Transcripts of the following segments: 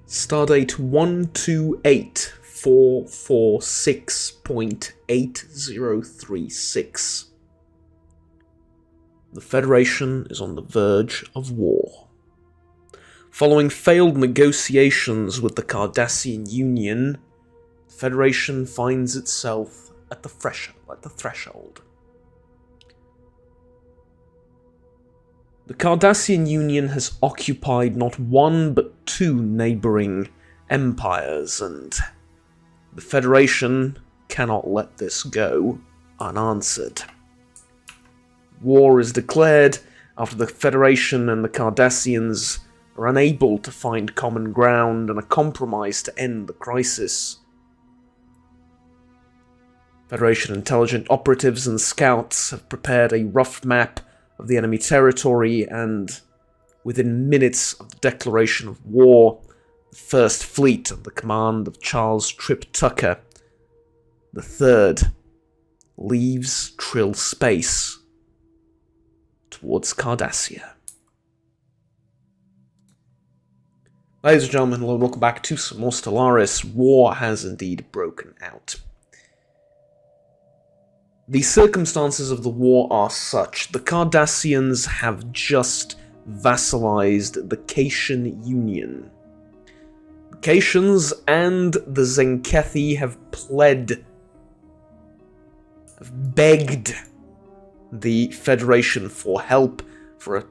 Stardate 128446.8036. The Federation is on the verge of war. Following failed negotiations with the Cardassian Union, the Federation finds itself at the threshold. The Cardassian Union has occupied not one but two neighbouring empires, and the Federation cannot let this go unanswered. War is declared after the Federation and the Cardassians are unable to find common ground and a compromise to end the crisis. Federation intelligent operatives and scouts have prepared a rough map of the enemy territory, and within minutes of the declaration of war, the First Fleet under the command of Charles Trip Tucker III leaves Trill space towards Cardassia. Ladies and gentlemen, hello, welcome back to some more Stellaris. War has indeed broken out. The circumstances of the war are such: the Cardassians have just vassalized the Caitian Union. The Caitians and the Zenkethi have begged the Federation for help for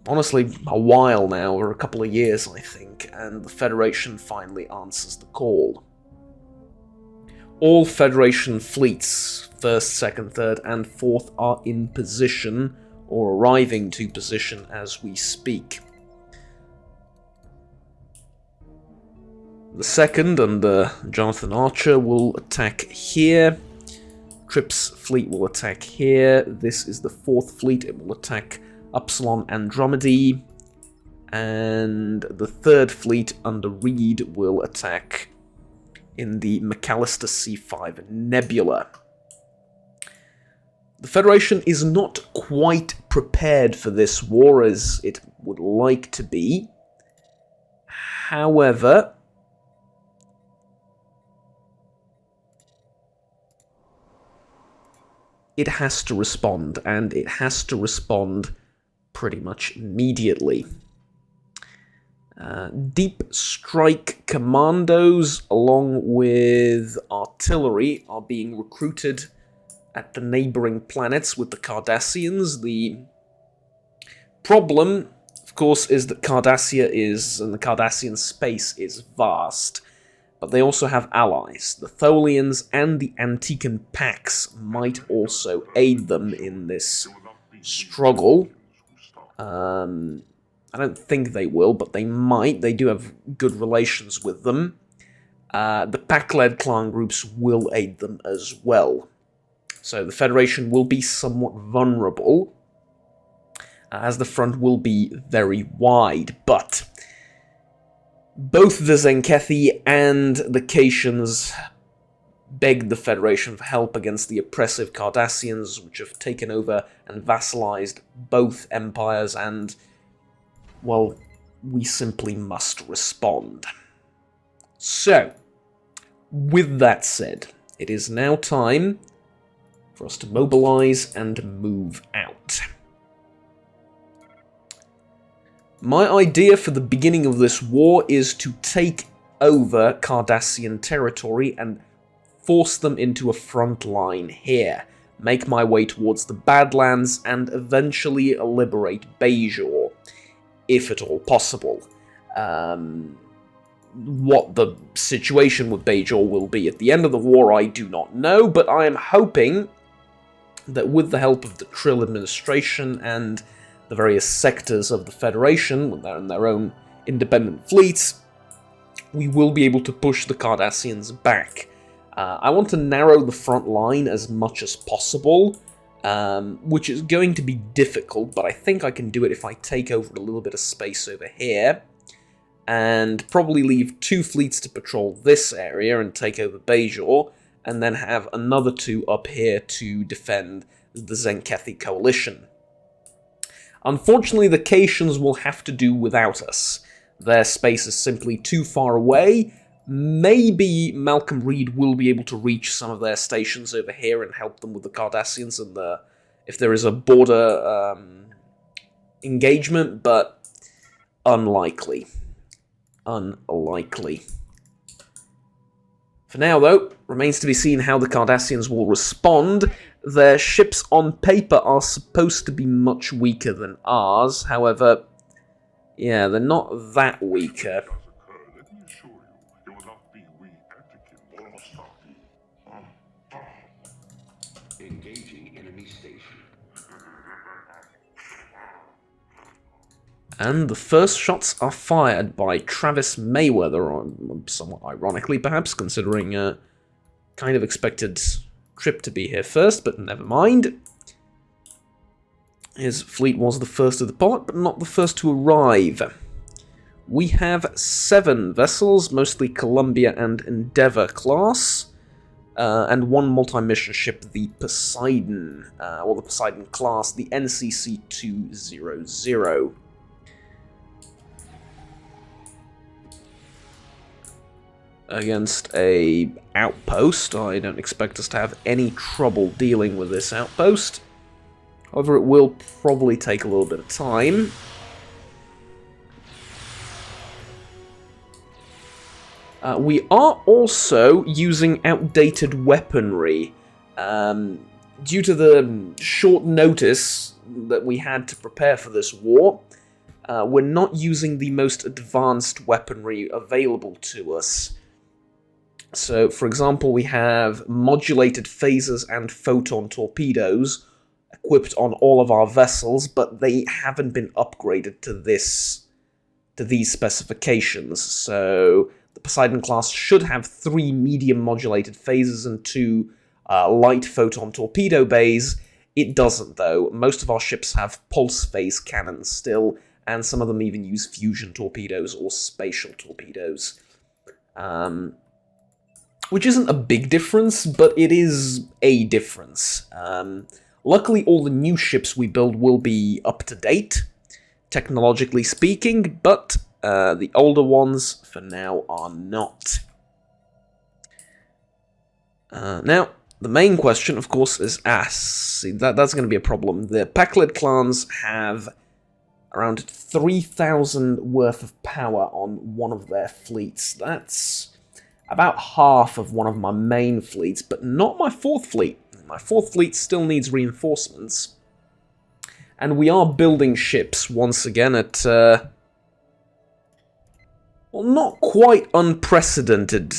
honestly a while now, or a couple of years I think, and the Federation finally answers the call. All Federation fleets, 1st, 2nd, 3rd, and 4th, are in position, or arriving to position as we speak. The 2nd, under Jonathan Archer, will attack here. Tripp's fleet will attack here. This is the 4th fleet, it will attack Upsilon Andromedy. And the 3rd fleet, under Reed, will attack in the McAllister C5 Nebula. The Federation is not quite prepared for this war as it would like to be. However, it has to respond, and it has to respond pretty much immediately. Deep strike commandos along with artillery are being recruited at the neighbouring planets with the Cardassians. The problem, of course, is that Cardassia and the Cardassian space is vast, but they also have allies. The Tholians and the Antican Pax might also aid them in this struggle. I don't think they will, but they might. They do have good relations with them. The Pack-led clan groups will aid them as well. So the Federation will be somewhat vulnerable, as the front will be very wide. But both the Zenkethi and the Caitians begged the Federation for help against the oppressive Cardassians, which have taken over and vassalized both empires, and well, we simply must respond. So, with that said, it is now time for us to mobilize and move out. My idea for the beginning of this war is to take over Cardassian territory and force them into a front line here, make my way towards the Badlands, and eventually liberate Bajor, if at all possible. What the situation with Bajor will be at the end of the war, I do not know, but I am hoping that with the help of the Trill administration and the various sectors of the Federation, with their own independent fleets, we will be able to push the Cardassians back. I want to narrow the front line as much as possible, which is going to be difficult, but I think I can do it if I take over a little bit of space over here, and probably leave 2 fleets to patrol this area and take over Bajor, and then have another 2 up here to defend the Zenkethi coalition. Unfortunately, the Caitians will have to do without us. Their space is simply too far away. Maybe Malcolm Reed will be able to reach some of their stations over here and help them with the Cardassians and if there is a border engagement, but unlikely. Unlikely. For now, though, remains to be seen how the Cardassians will respond. Their ships on paper are supposed to be much weaker than ours. However, yeah, they're not that weaker. Engaging enemy station. And the first shots are fired by Travis Mayweather, somewhat ironically perhaps, considering kind of expected Trip to be here first, but never mind. His fleet was the first to depart, but not the first to arrive. We have 7 vessels, mostly Columbia and Endeavour class, and 1 multi-mission ship, the Poseidon, or the Poseidon class, the NCC-200. Against a outpost. I don't expect us to have any trouble dealing with this outpost. However, it will probably take a little bit of time. We are also using outdated weaponry. Due to the short notice that we had to prepare for this war, we're not using the most advanced weaponry available to us. So, for example, we have modulated phasers and photon torpedoes equipped on all of our vessels, but they haven't been upgraded to these specifications. So, the Poseidon class should have 3 medium modulated phasers and 2 light photon torpedo bays. It doesn't, though. Most of our ships have pulse phase cannons still, and some of them even use fusion torpedoes or spatial torpedoes. Which isn't a big difference, but it is a difference. Luckily, all the new ships we build will be up to date, technologically speaking, but the older ones, for now, are not. Now, the main question, of course, is see, that's going to be a problem. The Pakled clans have around 3,000 worth of power on one of their fleets. That's about half of one of my main fleets, but not my 4th fleet. My 4th fleet still needs reinforcements. And we are building ships once again at, well, not quite unprecedented.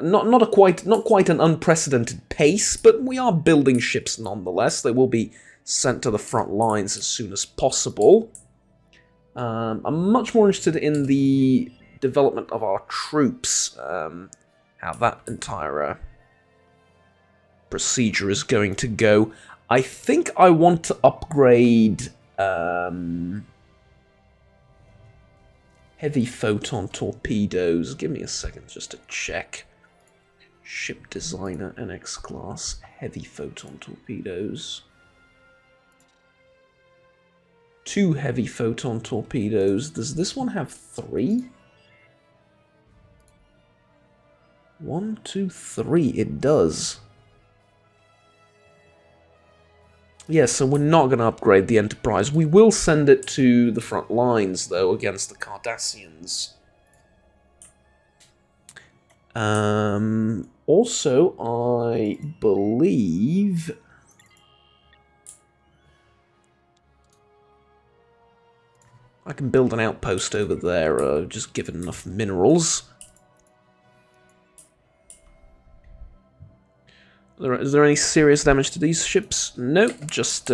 Not quite an unprecedented pace, but we are building ships nonetheless. They will be sent to the front lines as soon as possible. I'm much more interested in the development of our troops, how that entire procedure is going to go. I think I want to upgrade heavy photon torpedoes. Give me a second just to check. Ship Designer NX class heavy photon torpedoes. 2 heavy photon torpedoes. Does this one have 3? 1, 2, 3. It does. Yeah, so we're not going to upgrade the Enterprise. We will send it to the front lines, though, against the Cardassians. Also, I believe I can build an outpost over there, just given enough minerals. Is there any serious damage to these ships? Nope, just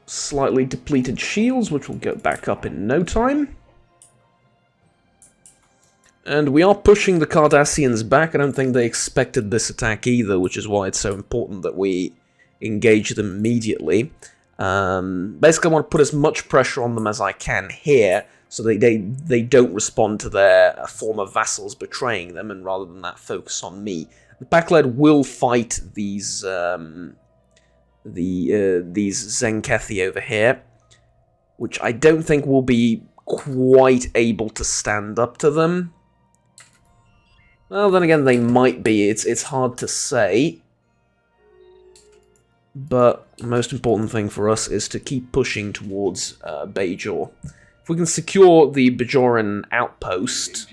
slightly depleted shields, which will go back up in no time. And we are pushing the Cardassians back. I don't think they expected this attack either, which is why it's so important that we engage them immediately. Basically, I want to put as much pressure on them as I can here, so they don't respond to their former vassals betraying them, and rather than that, focus on me. The Pakled will fight these these Zenkethi over here, which I don't think will be quite able to stand up to them. Well, then again, they might be. It's hard to say. But the most important thing for us is to keep pushing towards Bajor. If we can secure the Bajoran outpost,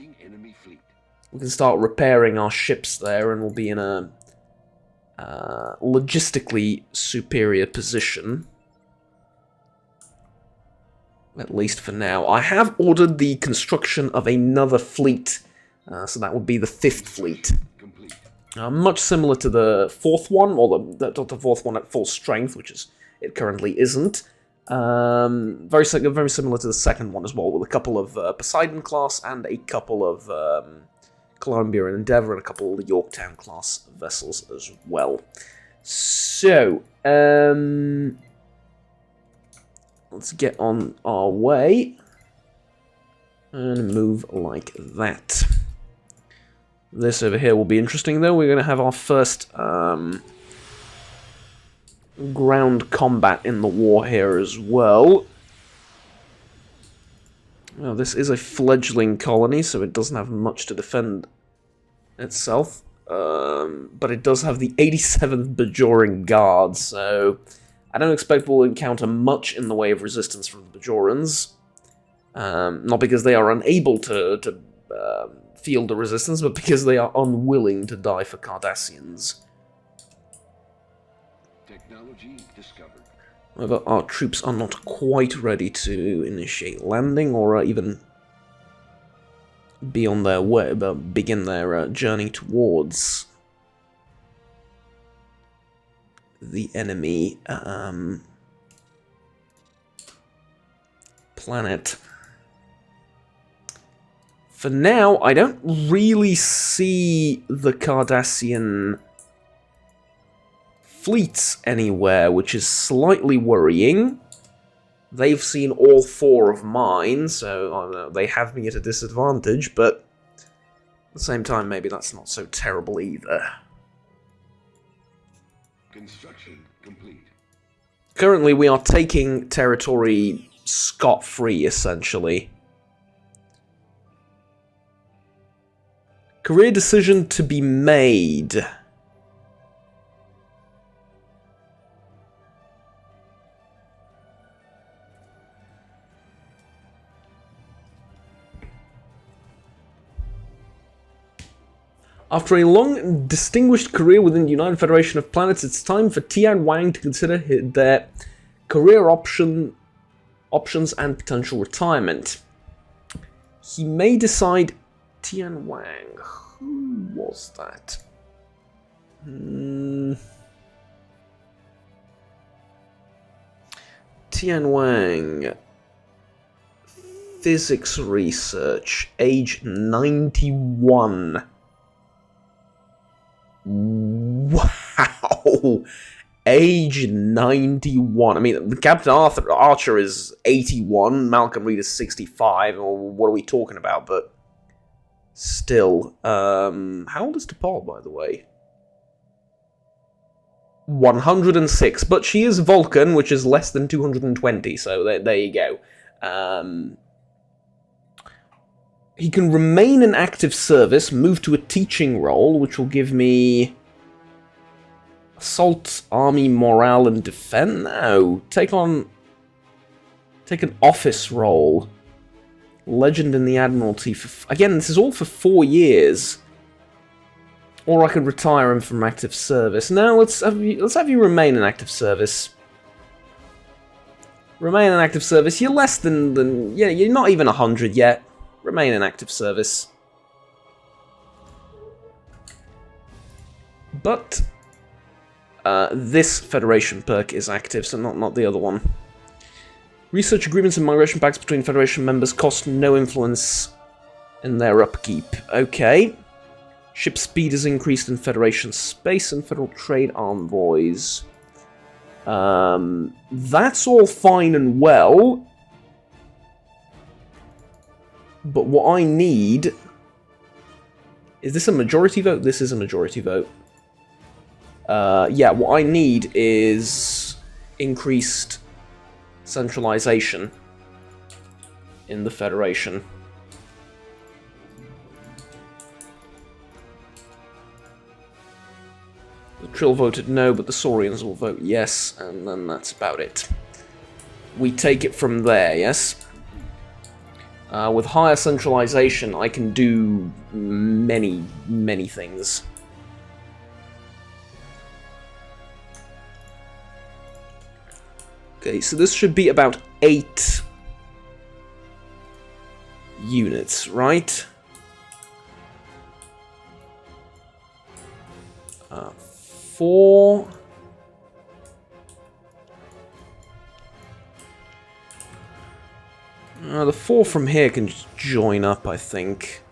we can start repairing our ships there, and we'll be in a logistically superior position. At least for now. I have ordered the construction of another fleet, so that would be the 5th fleet. Much similar to the 4th one, or the 4th one at full strength, which is it currently isn't. Very similar to the 2nd one as well, with a couple of Poseidon class and a couple of Columbia and Endeavour and a couple of Yorktown class vessels as well. So, let's get on our way and move like that. This over here will be interesting, though. We're going to have our first ground combat in the war here as well. Well, this is a fledgling colony, so it doesn't have much to defend itself. But it does have the 87th Bajoran Guard, so I don't expect we'll encounter much in the way of resistance from the Bajorans. Not because they are unable to field the resistance, but because they are unwilling to die for Cardassians. Technology discovered. However, our troops are not quite ready to initiate landing or even be on their way, begin their journey towards the enemy planet. For now, I don't really see the Cardassian fleets anywhere, which is slightly worrying. They've seen all 4 of mine, so they have me at a disadvantage, but at the same time, maybe that's not so terrible either. Construction complete. Currently, we are taking territory scot-free, essentially. Career decision to be made. After a long and distinguished career within the United Federation of Planets, it's time for Tian Wang to consider their career options and potential retirement. He may decide... Tian Wang. Who was that? Tian Wang. Physics research. Age 91. Wow! Age 91. I mean, Captain Archer is 81, Malcolm Reed is 65, or what are we talking about, but... Still, how old is T'Pol, by the way? 106, but she is Vulcan, which is less than 220, so there you go. He can remain in active service, move to a teaching role, which will give me... Assault, Army, Morale, and Defend? No, take an office role. Legend in the Admiralty for... Again, this is all for 4 years. Or I could retire him from active service. No, let's have you remain in active service. Remain in active service. You're less than... Yeah, you're not even 100 yet. Remain in active service. But... this Federation perk is active, so not the other one. Research agreements and migration pacts between Federation members cost no influence in their upkeep. Okay. Ship speed is increased in Federation space and Federal trade envoys. That's all fine and well. But what I need... Is this a majority vote? This is a majority vote. Yeah, what I need is... increased centralization in the Federation. The Trill voted no, but the Saurians will vote yes, and then that's about it. We take it from there, yes? With higher centralization, I can do many, many things. Okay, so this should be about 8 units, right? 4... the 4 from here can just join up, I think.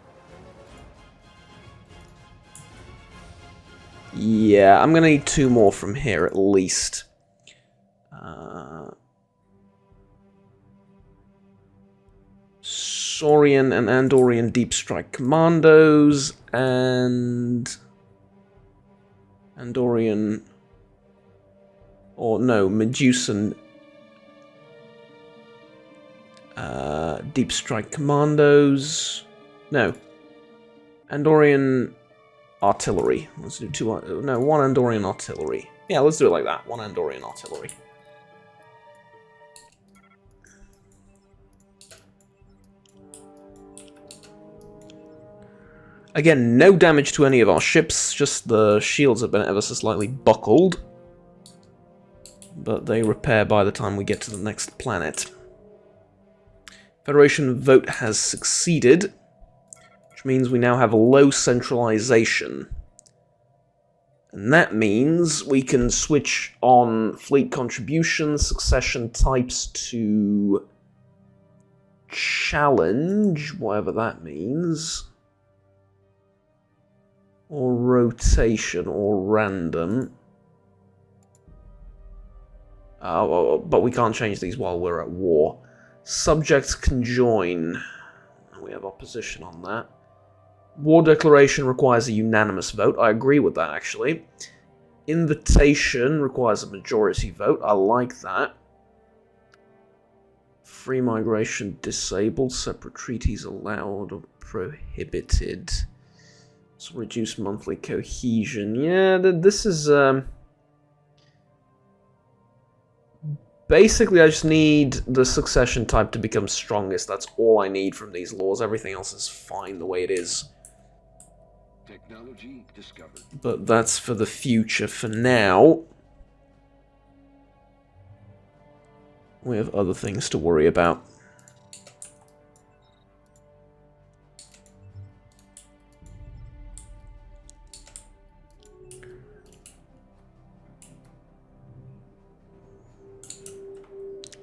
Yeah, I'm gonna need 2 more from here at least. Saurian and Andorian Deep Strike Commandos, and Andorian... or no, Medusan Deep Strike Commandos. No. Andorian Artillery. Let's do 2... no, 1 Andorian Artillery. Yeah, let's do it like that. 1 Andorian Artillery. Again, no damage to any of our ships, just the shields have been ever so slightly buckled. But they repair by the time we get to the next planet. Federation vote has succeeded, which means we now have a low centralization. And that means we can switch on fleet contribution, succession types to challenge, whatever that means. Or rotation, or random. But we can't change these while we're at war. Subjects can join. We have opposition on that. War declaration requires a unanimous vote. I agree with that, actually. Invitation requires a majority vote. I like that. Free migration disabled. Separate treaties allowed or prohibited. So reduce monthly cohesion. Yeah, this is... basically, I just need the succession type to become strongest. That's all I need from these laws. Everything else is fine the way it is. Technology discovered. But that's for the future. For now, we have other things to worry about.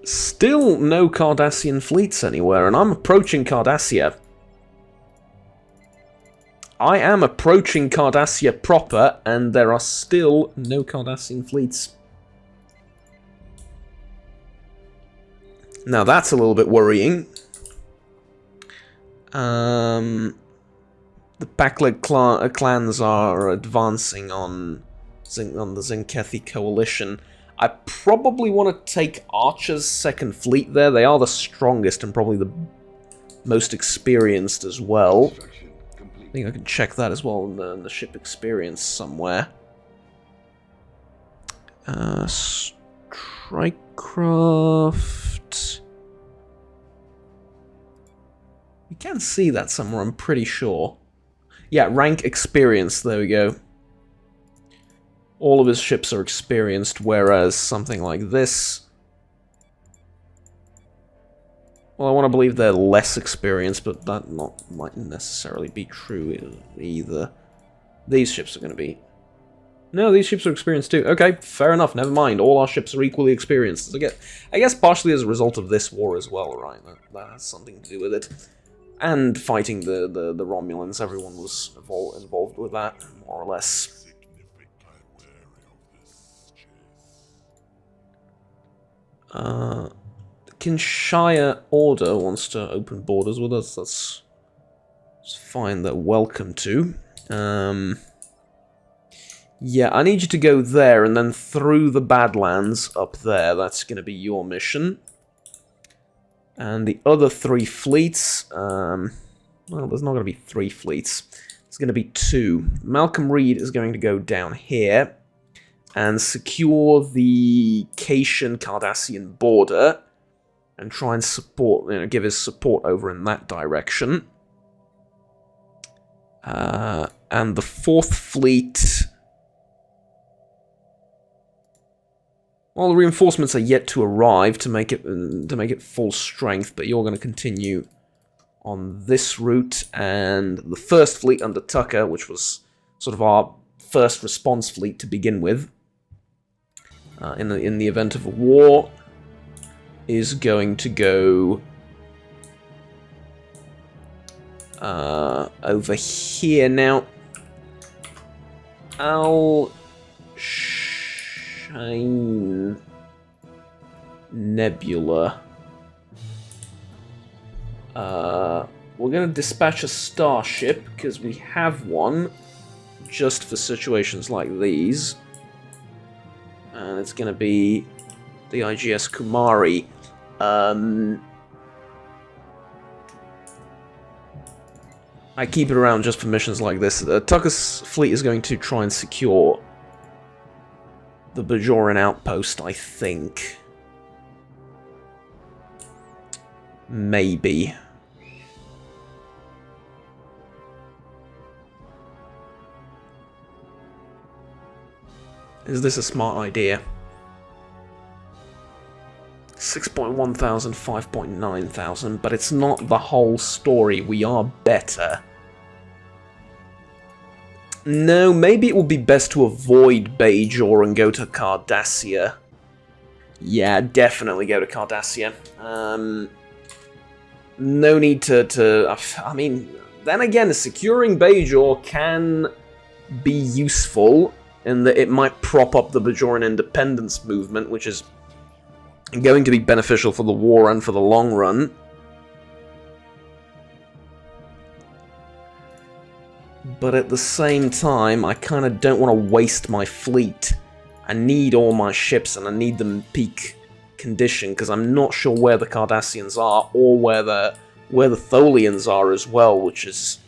Still no Cardassian fleets anywhere, and I'm approaching Cardassia. I am approaching Cardassia proper, and there are still no Cardassian fleets. Now that's a little bit worrying. The Packleg clans are advancing on the Zinkethi coalition. I probably want to take Archer's second fleet there. They are the strongest and probably the most experienced as well. I think I can check that as well in the ship experience somewhere. Strikecraft. You can see that somewhere, I'm pretty sure. Yeah, rank experience, there we go. All of his ships are experienced, whereas something like this... well, I want to believe they're less experienced, but that might necessarily be true either. These ships are going to be... no, these ships are experienced too. Okay, fair enough, never mind. All our ships are equally experienced. I guess partially as a result of this war as well, right? That has something to do with it. And fighting the Romulans, everyone was involved with that, more or less. The Kinshire Order wants to open borders with us. That's fine, they're welcome to. Yeah, I need you to go there and then through the Badlands up there. That's going to be your mission. And the other 3 fleets... well, there's not going to be 3 fleets. It's going to be 2. Malcolm Reed is going to go down here and secure the Cardassian border and try and support, give his support over in that direction. And the 4th fleet... Well, the reinforcements are yet to arrive to make it full strength, but you're going to continue on this route, and the 1st fleet under Tucker, which was sort of our first response fleet to begin with, in the event of a war, is going to go over here now. Shine Nebula. We're going to dispatch a starship, because we have one, just for situations like these. And it's going to be the IGS Kumari. I keep it around just for missions like this. Tucker's fleet is going to try and secure the Bajoran outpost, I think. Maybe. Is this a smart idea? 6.1 thousand, 5.9 thousand, but it's not the whole story. We are better. No, maybe it would be best to avoid Bajor and go to Cardassia. Yeah, definitely go to Cardassia. No need to... I mean, then again, securing Bajor can be useful in that it might prop up the Bajoran independence movement, which is going to be beneficial for the war and for the long run. But at the same time, I kind of don't want to waste my fleet. I need all my ships, and I need them in peak condition, because I'm not sure where the Cardassians are, or where the Tholians are as well, which is...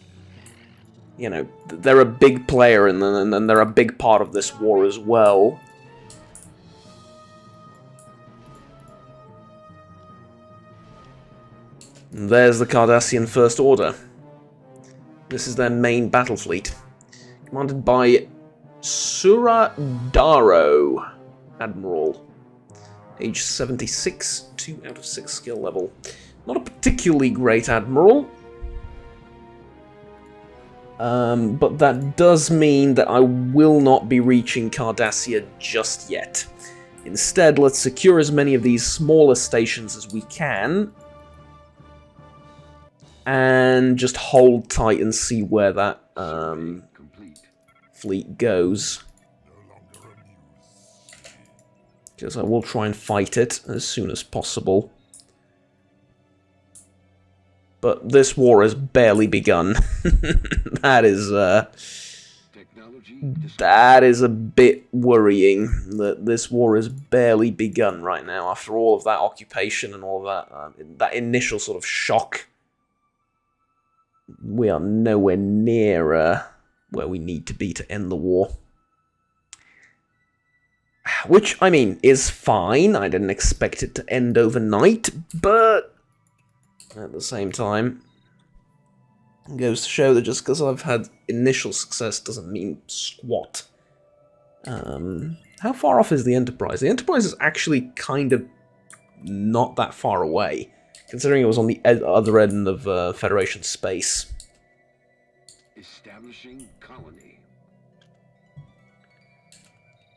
You know, they're a big player, and they're a big part of this war as well. And there's the Cardassian First Order. This is their main battle fleet, commanded by Suradaro, Admiral. Age 76, 2 out of 6 skill level. Not a particularly great Admiral. But that does mean that I will not be reaching Cardassia just yet. Instead, let's secure as many of these smaller stations as we can, and just hold tight and see where that fleet goes. Because I will try and fight it as soon as possible. But this war has barely begun. That is a bit worrying, that this war has barely begun right now, after all of that occupation and all of that, that initial sort of shock. We are nowhere near where we need to be to end the war. Which, I mean, is fine. I didn't expect it to end overnight, but at the same time, it goes to show that just because I've had initial success doesn't mean squat. How far off is the Enterprise? The Enterprise is actually kind of not that far away, considering it was on the other end of Federation space. Establishing colony.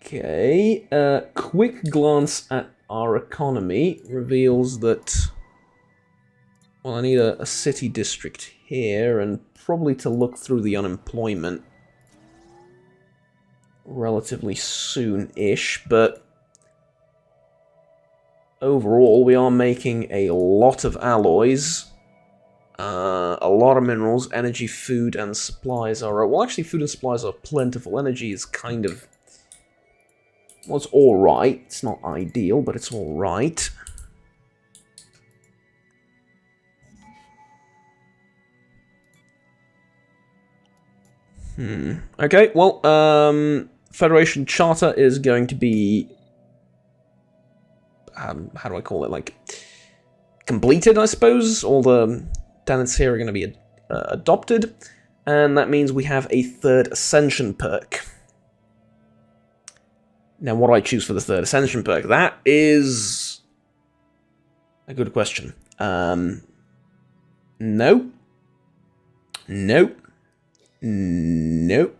Okay, quick glance at our economy reveals that, well, I need a city district here, and probably to look through the unemployment relatively soon-ish, but overall we are making a lot of alloys, A lot of minerals, energy, food, and supplies are... Well, actually, food and supplies are plentiful. Energy is kind of... Well, it's alright. It's not ideal, but it's alright. Okay, well, Federation Charter is going to be... how do I call it? Like, completed, I suppose? All the tenants here are going to be adopted. And that means we have a third Ascension perk. Now, what do I choose for the third Ascension perk? That is a good question. No. Nope. Nope.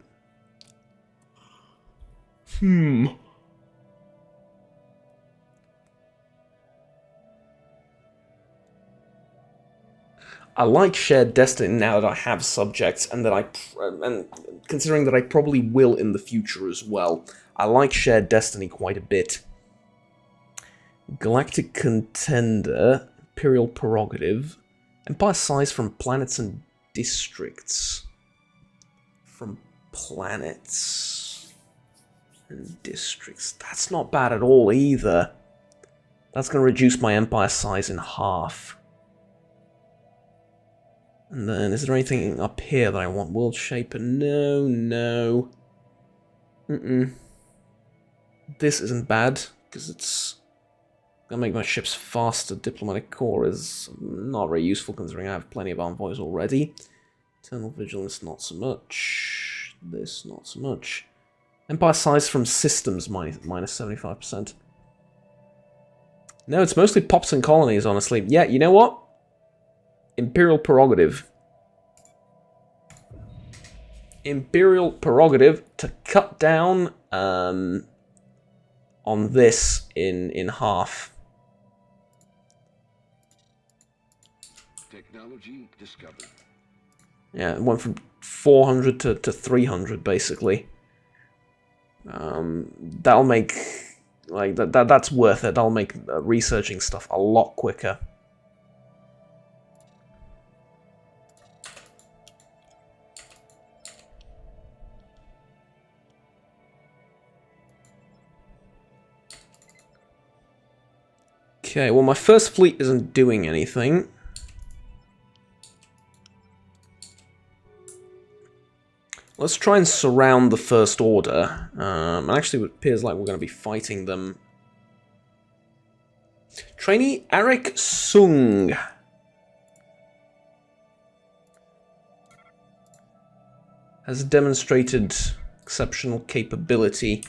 I like Shared Destiny now that I have subjects, and and considering that I probably will in the future as well. I like Shared Destiny quite a bit. Galactic Contender, Imperial Prerogative, Empire Size from Planets and Districts. From planets and districts. That's not bad at all either. That's going to reduce my empire size in half. And then, is there anything up here that I want? World Shaper? No, no. This isn't bad, because it's going to make my ships faster. Diplomatic Corps is not very useful, considering I have plenty of envoys already. Eternal Vigilance, not so much. This, not so much. Empire size from systems, minus 75%. No, it's mostly pops and colonies, honestly. Yeah, you know what? Imperial Prerogative. Imperial Prerogative to cut down on this in half. Technology discovered. Yeah, it went from 400 to 300, basically. That'll make... like, that's worth it. That'll make researching stuff a lot quicker. Okay, well, my first fleet isn't doing anything. Let's try and surround the First Order. And actually, it appears like we're going to be fighting them. Trainee Arik Sung. Has demonstrated exceptional capability.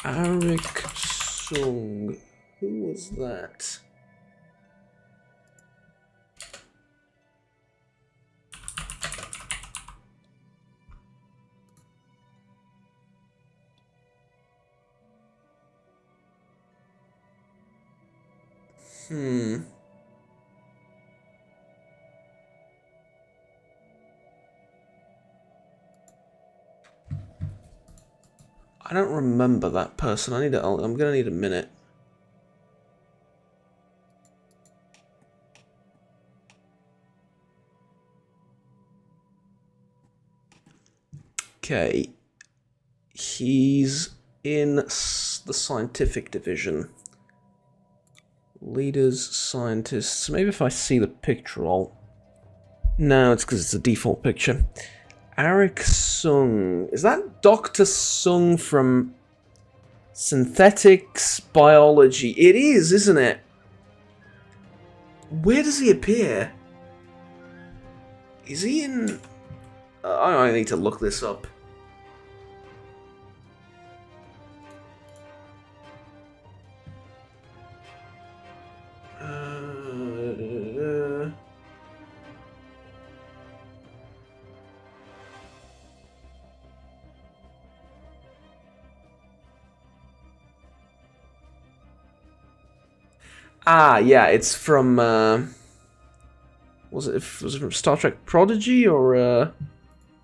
Arik Sung. Who was that? I don't remember that person. I'm gonna need a minute. Okay. He's in the scientific division. Leaders, scientists. Maybe if I see the picture, I'll... No, it's because it's a default picture. Arik Sung. Is that Dr. Sung from Synthetics Biology? It is, isn't it? Where does he appear? Is he in... I need to look this up. Yeah, it's from, was it from Star Trek Prodigy, or,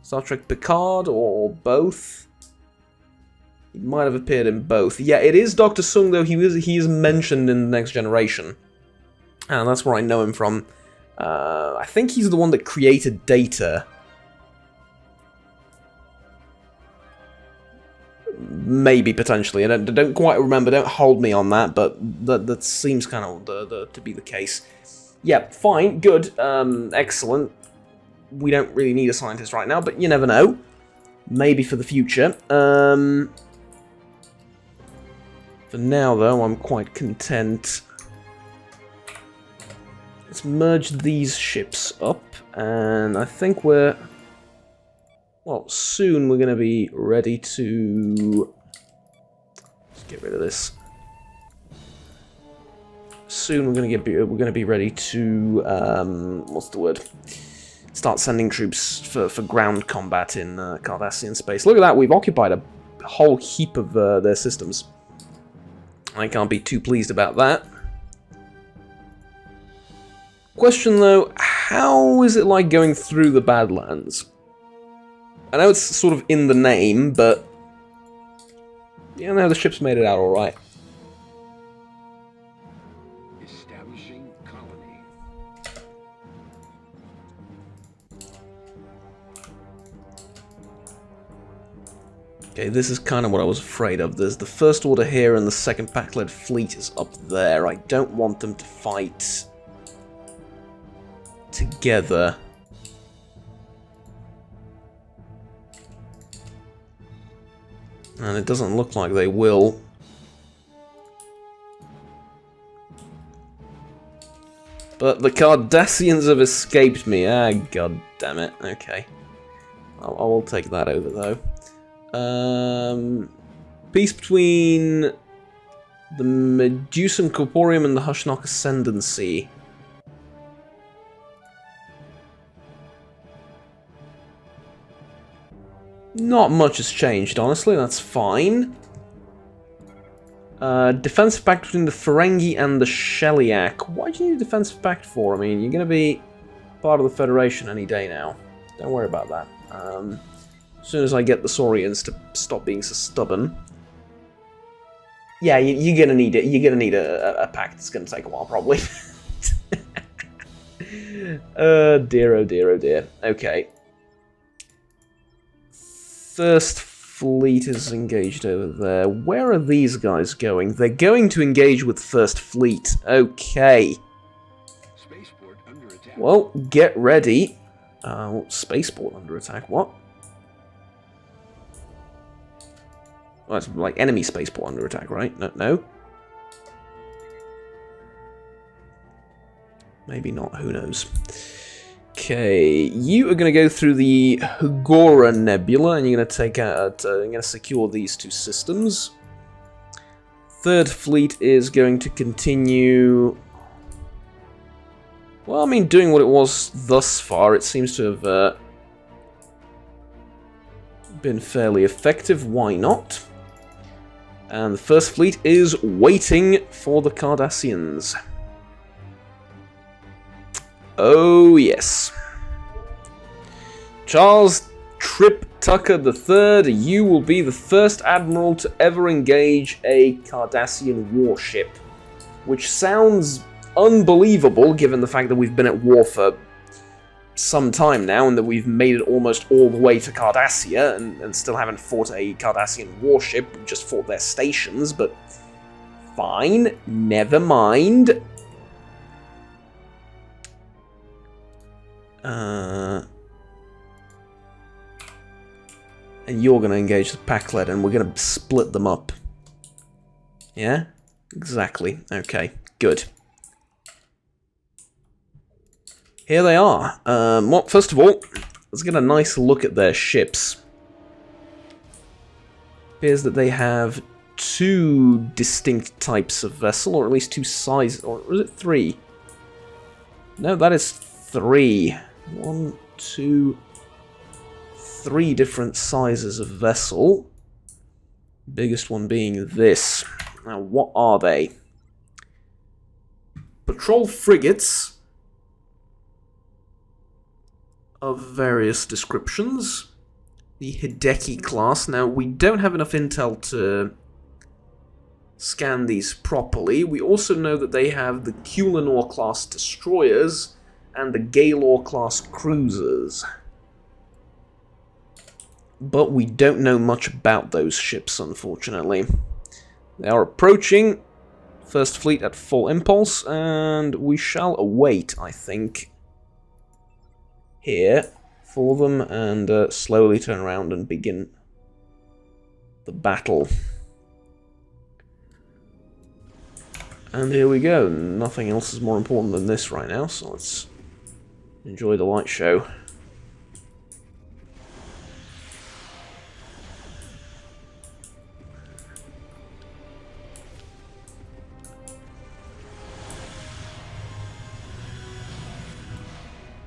Star Trek Picard, or both? He might have appeared in both. Yeah, it is Dr. Sung, though. He is mentioned in The Next Generation. And that's where I know him from. I think he's the one that created Data. Maybe, potentially. I don't quite remember, don't hold me on that, but that seems kind of to be the case. Yeah, fine, good, excellent. We don't really need a scientist right now, but you never know. Maybe for the future. For now, though, I'm quite content. Let's merge these ships up, and I think we're... Well, soon we're going to be ready to... Let's get rid of this. Soon we're going to be ready to... what's the word? Start sending troops for ground combat in Cardassian space. Look at that, we've occupied a whole heap of their systems. I can't be too pleased about that. Question though, how is it like going through the Badlands? I know it's sort of in the name, but... Yeah, no, the ship's made it out alright. Establishing colony. Okay, this is kind of what I was afraid of. There's the First Order here, and the Second Pack-led fleet is up there. I don't want them to fight... together. And it doesn't look like they will. But the Cardassians have escaped me. Ah, god damn it. Okay. I'll take that over, though. Peace between the Medusan Corporeum and the Hushnok Ascendancy. Not much has changed, honestly, that's fine. Defensive pact between the Ferengi and the Sheliak. Why do you need a defensive pact for? I mean, you're going to be part of the Federation any day now. Don't worry about that. As soon as I get the Saurians to stop being so stubborn. Yeah, you're going to need it. You're going to need a pact. It's going to take a while, probably. Dear, oh dear, oh dear. Okay. First Fleet is engaged over there. Where are these guys going? They're going to engage with First Fleet. Okay. Spaceport under attack. Well, get ready. Spaceport under attack, what? Oh, it's like enemy spaceport under attack, right? No? Maybe not, who knows. Okay, you are going to go through the Hugora Nebula, and you're going to take out, you're going to secure these two systems. Third Fleet is going to continue. Well, I mean, doing what it was thus far, it seems to have been fairly effective. Why not? And the First Fleet is waiting for the Cardassians. Oh, yes. Charles Trip Tucker III, you will be the first admiral to ever engage a Cardassian warship. Which sounds unbelievable, given the fact that we've been at war for some time now, and that we've made it almost all the way to Cardassia, and still haven't fought a Cardassian warship. We've just fought their stations, but fine, never mind. And you're going to engage the Pack-led, and we're going to split them up. Yeah? Exactly. Okay, good. Here they are. Well, first of all, let's get a nice look at their ships. Appears that they have two distinct types of vessel, or at least two sizes, or is it three? No, that is three. 1, 2, 3 different sizes of vessel. Biggest one being this. Now, what are they? Patrol frigates of various descriptions. The Hideki class. Now, we don't have enough intel to scan these properly. We also know that they have the Kulinor class destroyers and the Gaylor-class cruisers. But we don't know much about those ships, unfortunately. They are approaching. First Fleet at full impulse, and we shall await, I think, here for them, and slowly turn around and begin the battle. And here we go. Nothing else is more important than this right now, so let's enjoy the light show.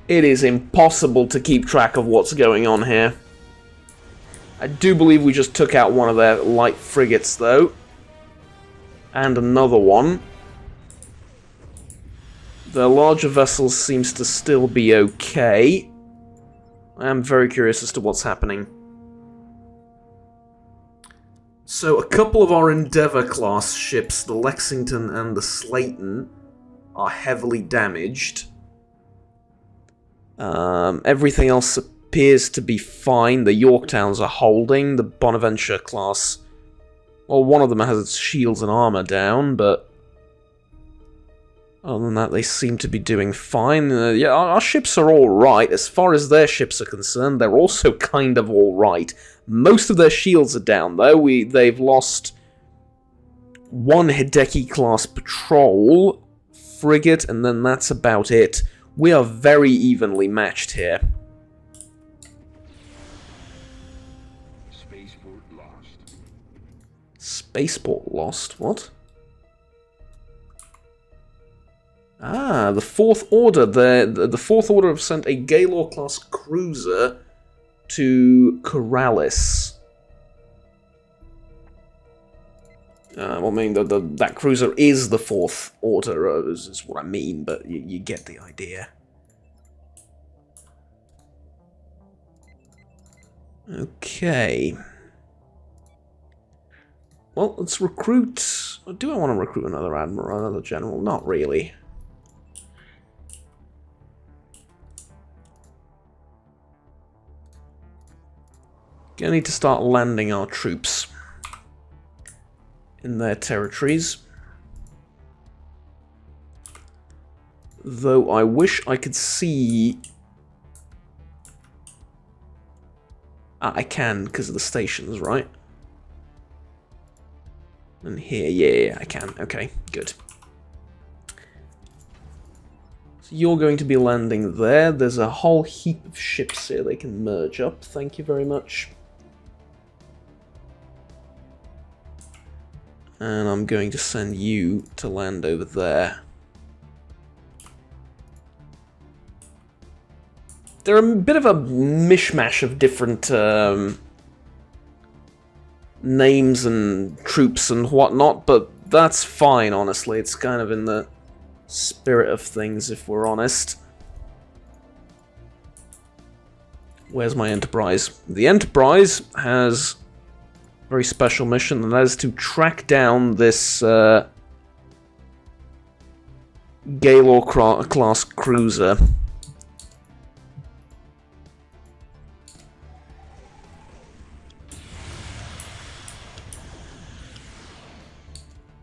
It is impossible to keep track of what's going on here. I do believe we just took out one of their light frigates, though. And another one. Their larger vessels seems to still be okay. I am very curious as to what's happening. So, a couple of our Endeavour-class ships, the Lexington and the Slayton, are heavily damaged. Everything else appears to be fine. The Yorktowns are holding. The Bonaventure class, well, one of them has its shields and armor down, but other than that, they seem to be doing fine. Yeah, our ships are alright. As far as their ships are concerned, they're also kind of alright. Most of their shields are down, though. They've lost one Hideki-class patrol frigate, and then that's about it. We are very evenly matched here. Spaceport lost. Spaceport lost? What? Ah, the Fourth Order. The Fourth Order have sent a Gaylor-class cruiser to Corrales. Well, I mean, that cruiser is the Fourth Order, is what I mean, but you get the idea. Okay. Well, let's recruit... Do I want to recruit another admiral, another general? Not really. Gonna need to start landing our troops in their territories. Though I wish I could see... I can, because of the stations, right? And here, yeah, I can. Okay, good. So you're going to be landing there. There's a whole heap of ships here they can merge up. Thank you very much. And I'm going to send you to land over there. They're a bit of a mishmash of different names and troops and whatnot, but that's fine, honestly. It's kind of in the spirit of things, if we're honest. Where's my Enterprise? The Enterprise has a very special mission, and that is to track down this Gaylor-class cruiser.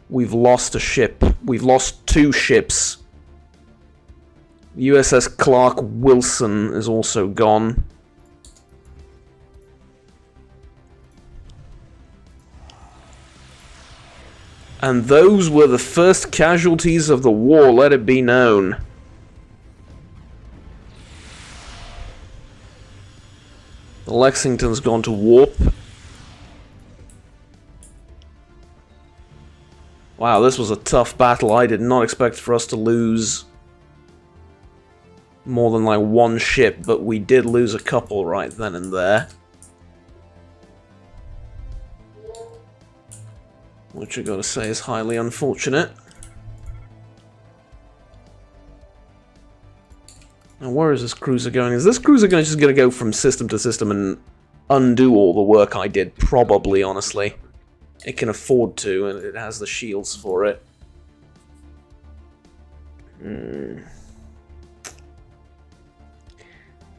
We've lost a ship. We've lost two ships. USS Clark Wilson is also gone. And those were the first casualties of the war, let it be known. The Lexington's gone to warp. Wow, this was a tough battle. I did not expect for us to lose more than like one ship, but we did lose a couple right then and there. Which I gotta say is highly unfortunate. Now where is this cruiser going? Is this cruiser just gonna go from system to system and undo all the work I did? Probably, honestly. It can afford to, and it has the shields for it.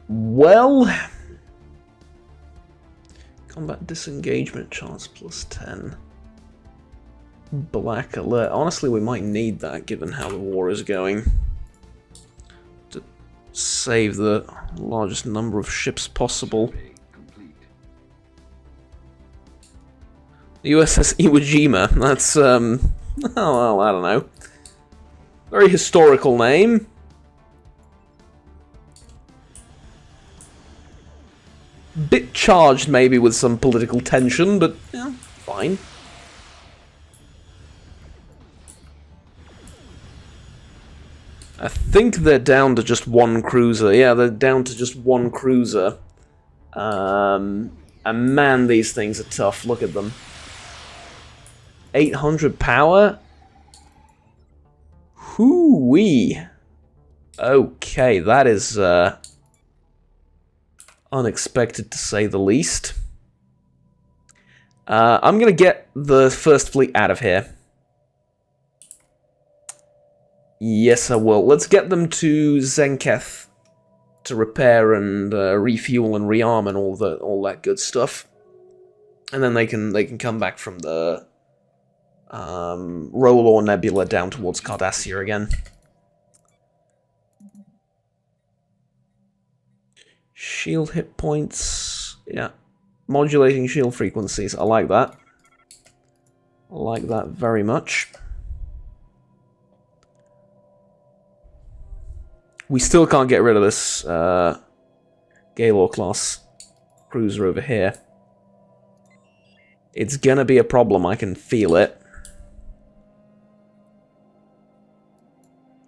Well... Combat disengagement chance +10. Black alert. Honestly, we might need that given how the war is going. To save the largest number of ships possible. The USS Iwo Jima. That's, oh, well, I don't know. Very historical name. Bit charged, maybe, with some political tension, but, yeah, fine. I think they're down to just one cruiser. Yeah, they're down to just one cruiser. And man, these things are tough. Look at them. 800 power? Hoo-wee. Okay, that is unexpected to say the least. I'm gonna get the first fleet out of here. Yes, I will. Let's get them to Zenketh to repair and refuel and rearm and all that good stuff, and then they can come back from the Rolor Nebula down towards Cardassia again. Shield hit points, yeah. Modulating shield frequencies. I like that. I like that very much. We still can't get rid of this Gaylor class cruiser over here. It's gonna be a problem, I can feel it.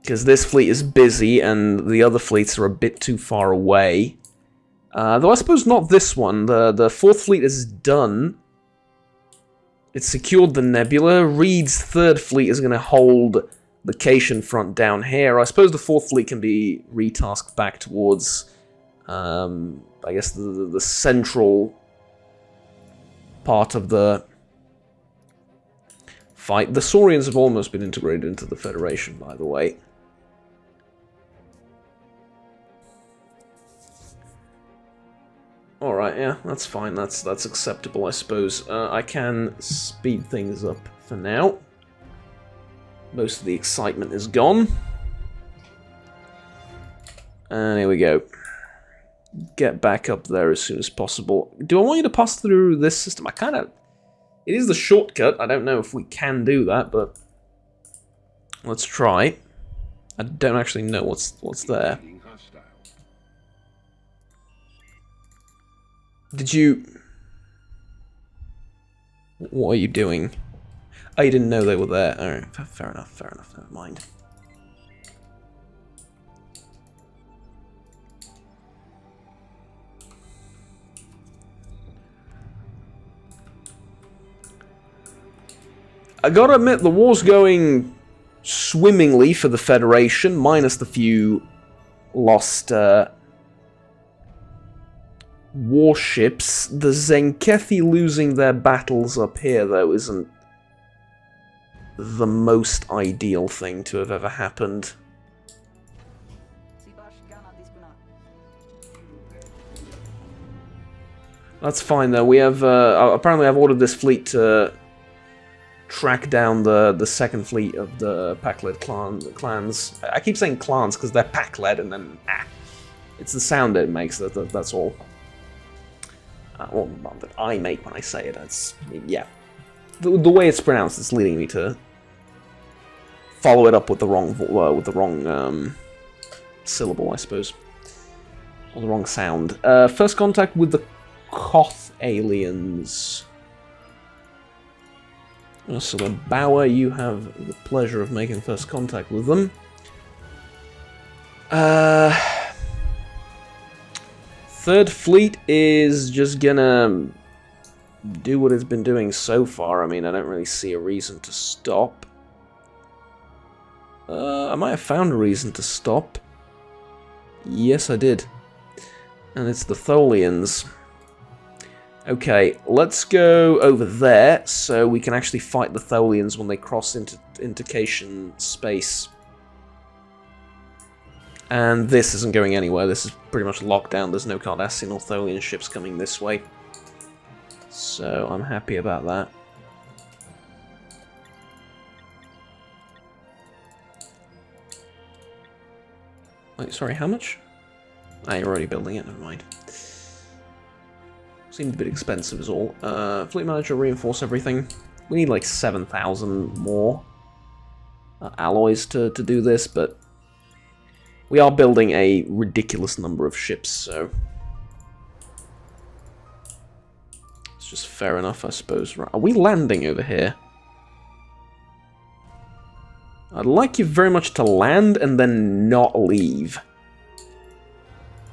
Because this fleet is busy and the other fleets are a bit too far away. Though I suppose not this one. The fourth fleet is done. It's secured the Nebula. Reed's third fleet is going to hold the Cation front down here. I suppose the fourth fleet can be retasked back towards, I guess, the central part of the fight. The Saurians have almost been integrated into the Federation, by the way. Alright, yeah, that's fine. That's acceptable, I suppose. I can speed things up for now. Most of the excitement is gone. And here we go. Get back up there as soon as possible. Do I want you to pass through this system? I kind of... It is the shortcut. I don't know if we can do that, but... Let's try. I don't actually know what's there. Did you... What are you doing? Oh, you didn't know they were there. Alright, fair enough, never mind. I gotta admit, the war's going swimmingly for the Federation, minus the few lost warships. The Zenkethi losing their battles up here, though, isn't the most ideal thing to have ever happened. That's fine, though. We have, apparently I've ordered this fleet to track down the second fleet of the Pack-led clans. I keep saying clans because they're pack-led, and then, it's the sound it makes, that's all. Well, that I make when I say it. That's, yeah. The way it's pronounced is leading me to follow it up with the wrong syllable, I suppose, or the wrong sound. First contact with the Koth aliens. So the Bauer, you have the pleasure of making first contact with them. Third fleet is just gonna do what it's been doing so far. I mean, I don't really see a reason to stop. I might have found a reason to stop. Yes, I did. And it's the Tholians. Okay, let's go over there so we can actually fight the Tholians when they cross into Cation space. And this isn't going anywhere. This is pretty much locked down. There's no Cardassian or Tholian ships coming this way. So I'm happy about that. Wait, sorry, how much? Ah, you're already building it, never mind. Seemed a bit expensive is all. Fleet manager, reinforce everything. We need like 7,000 more alloys to do this, but we are building a ridiculous number of ships, so it's just fair enough, I suppose. Are we landing over here? I'd like you very much to land and then not leave.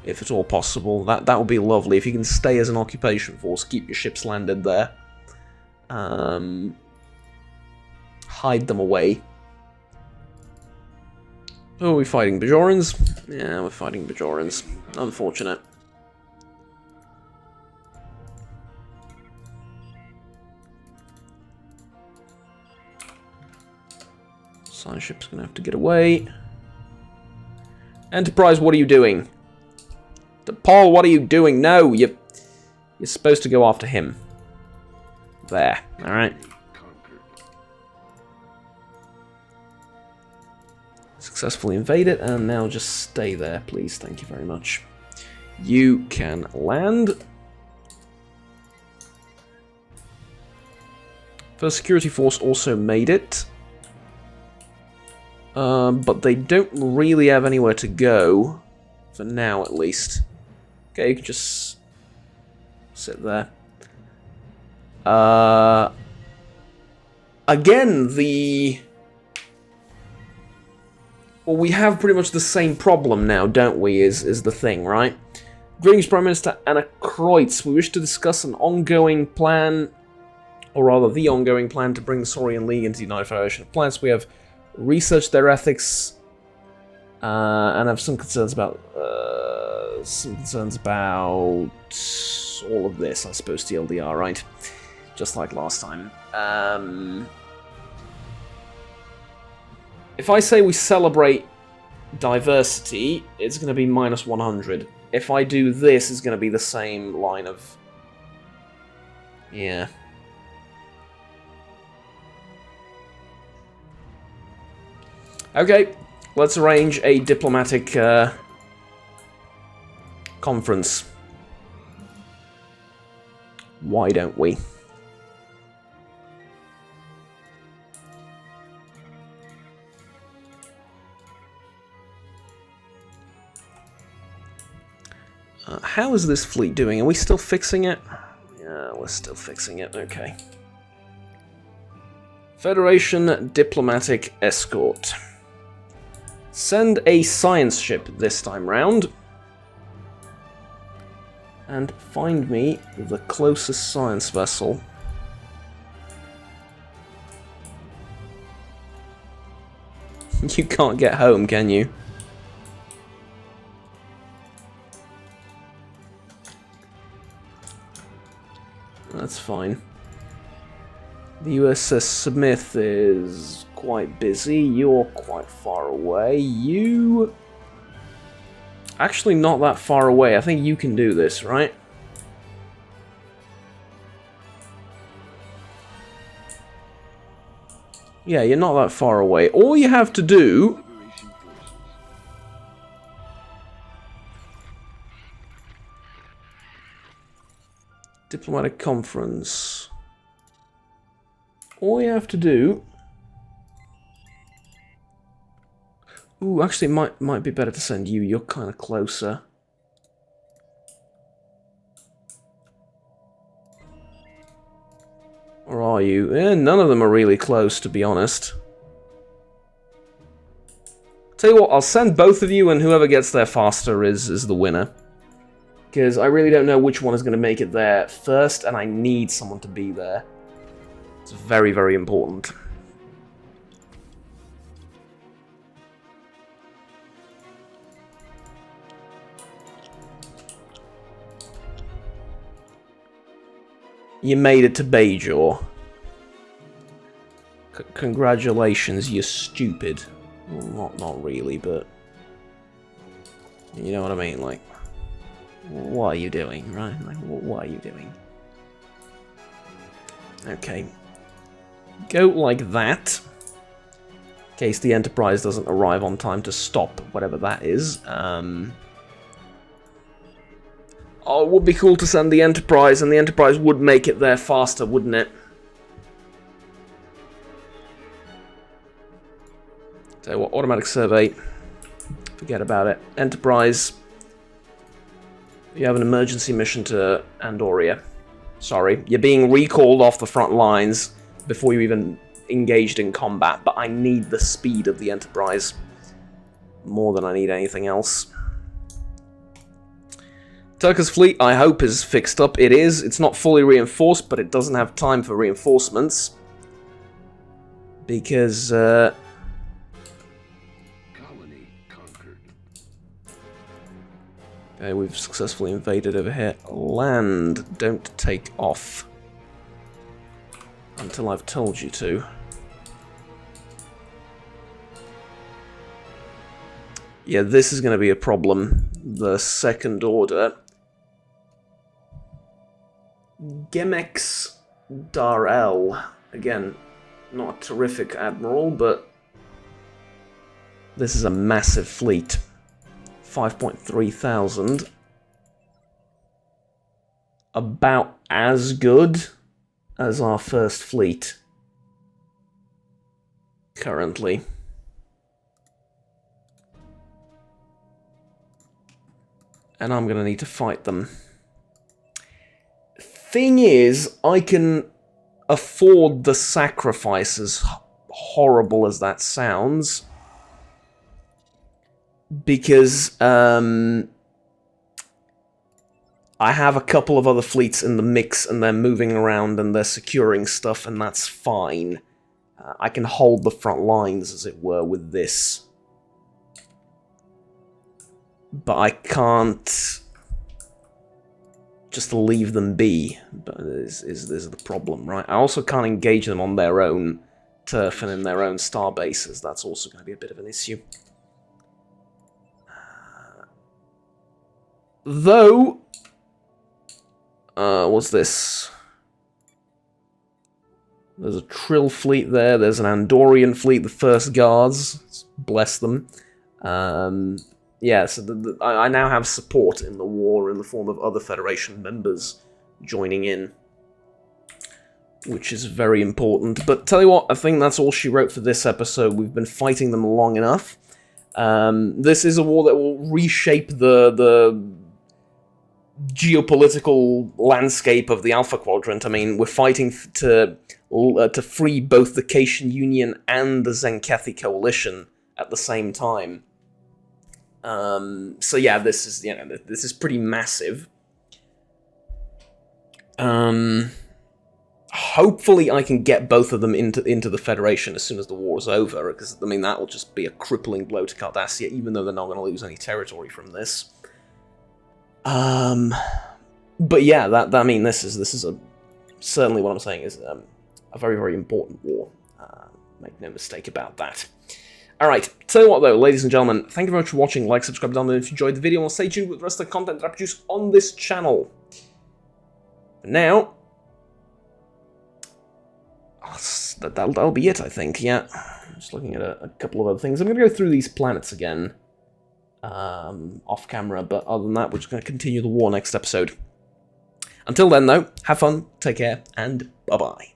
If at all possible. That would be lovely. If you can stay as an occupation force, keep your ships landed there. Hide them away. Oh, are we fighting Bajorans? Yeah, we're fighting Bajorans. Unfortunate. Science ship's gonna have to get away. Enterprise, what are you doing? Paul, what are you doing? No, you're supposed to go after him. There, alright. Successfully invade it, and now just stay there, please. Thank you very much. You can land. First security force also made it. But they don't really have anywhere to go. For now, at least. Okay, you can just sit there. Again, well, we have pretty much the same problem now, don't we, is the thing, right? Greetings, Prime Minister Anna Kreutz. We wish to discuss an ongoing plan, or rather the ongoing plan to bring the Saurian League into the United Federation of Planets. We have researched their ethics, and have some concerns about all of this, I suppose, TLDR, right? Just like last time. If I say we celebrate diversity, it's going to be minus 100. If I do this, it's going to be the same line of... Yeah. Okay, let's arrange a diplomatic conference. Why don't we? How is this fleet doing? Are we still fixing it? Yeah, we're still fixing it, okay. Federation Diplomatic Escort. Send a science ship this time round. And find me the closest science vessel. You can't get home, can you? That's fine. The USS Smith is quite busy. You're quite far away. You... Actually, not that far away. I think you can do this, right? Yeah, you're not that far away. All you have to do... Diplomatic conference. All you have to do... Ooh, actually, it might be better to send you. You're kind of closer. Or are you? None of them are really close, to be honest. Tell you what, I'll send both of you, and whoever gets there faster is the winner. Because I really don't know which one is going to make it there first, and I need someone to be there. It's very, very important. You made it to Bajor. Congratulations, you're stupid. Well, not really, but... You know what I mean? Like, what are you doing, right? Like, what are you doing? Okay. Go like that. In case the Enterprise doesn't arrive on time to stop whatever that is. Oh, it would be cool to send the Enterprise, and the Enterprise would make it there faster, wouldn't it? So what, automatic survey. Forget about it. Enterprise. You have an emergency mission to Andoria. Sorry, you're being recalled off the front lines before you even engaged in combat, but I need the speed of the Enterprise more than I need anything else. Turker's fleet, I hope, is fixed up. It is. It's not fully reinforced, but it doesn't have time for reinforcements. Because, Colony conquered. Okay, we've successfully invaded over here. Land, don't take off. Until I've told you to. Yeah, this is going to be a problem. The Second Order. Gemex Darel. Again, not a terrific admiral, but this is a massive fleet. 5.3 thousand. About as good as our first fleet. Currently. And I'm going to need to fight them. Thing is, I can afford the sacrifices, horrible as that sounds, because I have a couple of other fleets in the mix, and they're moving around and they're securing stuff, and that's fine. I can hold the front lines, as it were, with this. But I can't just leave them be. But this is the problem, right? I also can't engage them on their own turf and in their own star bases. That's also going to be a bit of an issue. Though, what's this? There's a Trill fleet there. There's an Andorian fleet, the First Guards. Bless them. Yeah, so I now have support in the war in the form of other Federation members joining in, which is very important. But tell you what, I think that's all she wrote for this episode. We've been fighting them long enough. This is a war that will reshape the geopolitical landscape of the Alpha Quadrant. I mean, we're fighting to free both the Cation Union and the Zenkethi Coalition at the same time. So yeah, this is, this is pretty massive. Hopefully I can get both of them into the Federation as soon as the war's over, because, I mean, that will just be a crippling blow to Cardassia, even though they're not going to lose any territory from this. But yeah, I mean, this is certainly what I'm saying is a very, very important war. Make no mistake about that. Alright, tell you what though, ladies and gentlemen, thank you very much for watching. Like, subscribe down below if you enjoyed the video, and I'll stay tuned with the rest of the content that I produce on this channel. For now, that'll be it, I think, yeah. Just looking at a couple of other things. I'm going to go through these planets again, off camera, but other than that, we're just going to continue the war next episode. Until then, though, have fun, take care, and bye-bye.